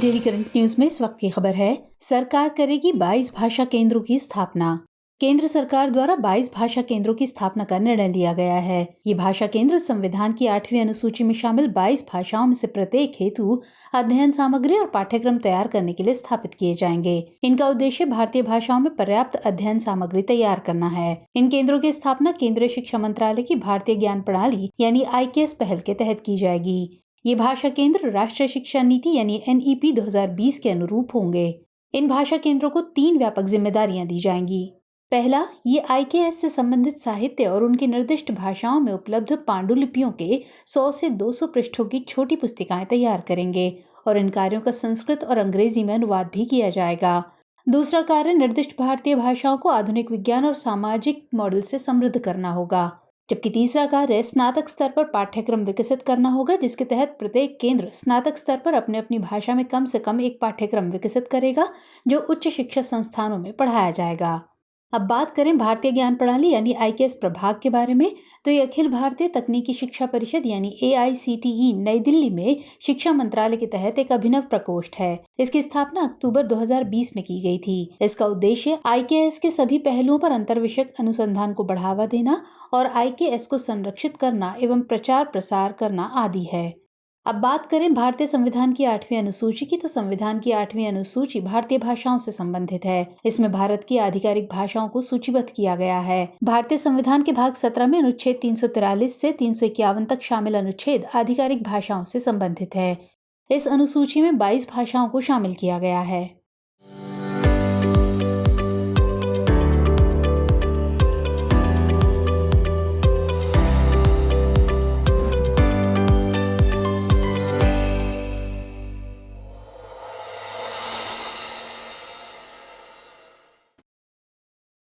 Daily current news में इस वक्त की खबर है, सरकार करेगी 22 भाषा केंद्रों की स्थापना। केंद्र सरकार द्वारा 22 भाषा केंद्रों की स्थापना का निर्णय लिया गया है। ये भाषा केंद्र संविधान की 8वीं अनुसूची में शामिल 22 भाषाओं में से प्रत्येक हेतु अध्ययन सामग्री और पाठ्यक्रम तैयार करने के लिए स्थापित किए जाएंगे। इनका उद्देश्य भारतीय भाषाओं में पर्याप्त अध्ययन सामग्री तैयार करना है। इन केंद्रों की स्थापना केंद्रीय शिक्षा मंत्रालय की भारतीय ज्ञान प्रणाली यानी IKS पहल के तहत की जाएगी। ये भाषा केंद्र राष्ट्रीय शिक्षा नीति यानी NEP 2020 के अनुरूप होंगे। इन भाषा केंद्रों को 3 व्यापक जिम्मेदारियां दी जाएंगी। पहला, ये IKS से संबंधित साहित्य और उनकी निर्दिष्ट भाषाओं में उपलब्ध पांडुलिपियों के 100 से 200 पृष्ठों की छोटी पुस्तिकाएं तैयार करेंगे और इन कार्यों का संस्कृत और अंग्रेजी में अनुवाद भी किया जाएगा। दूसरा कार्य निर्दिष्ट भारतीय भाषाओं को आधुनिक विज्ञान और सामाजिक मॉडल से समृद्ध करना होगा, जबकि तीसरा कार्य स्नातक स्तर पर पाठ्यक्रम विकसित करना होगा, जिसके तहत प्रत्येक केंद्र स्नातक स्तर पर अपनी भाषा में कम से कम एक पाठ्यक्रम विकसित करेगा जो उच्च शिक्षा संस्थानों में पढ़ाया जाएगा। अब बात करें भारतीय ज्ञान प्रणाली यानी IKS प्रभाग के बारे में, तो ये अखिल भारतीय तकनीकी शिक्षा परिषद यानी AICTE नई दिल्ली में शिक्षा मंत्रालय के तहत एक अभिनव प्रकोष्ठ है। इसकी स्थापना अक्टूबर 2020 में की गई थी। इसका उद्देश्य IKS के सभी पहलुओं पर अंतर्विषयक अनुसंधान को बढ़ावा देना और IKS को संरक्षित करना एवं प्रचार प्रसार करना आदि है। अब बात करें भारतीय संविधान की 8वीं अनुसूची की, तो संविधान की 8वीं अनुसूची भारतीय भाषाओं से संबंधित है। इसमें भारत की आधिकारिक भाषाओं को सूचीबद्ध किया गया है। भारतीय संविधान के भाग 17 में अनुच्छेद 343 से 351 तक शामिल अनुच्छेद आधिकारिक भाषाओं से संबंधित है। इस अनुसूची में 22 भाषाओं को शामिल किया गया है।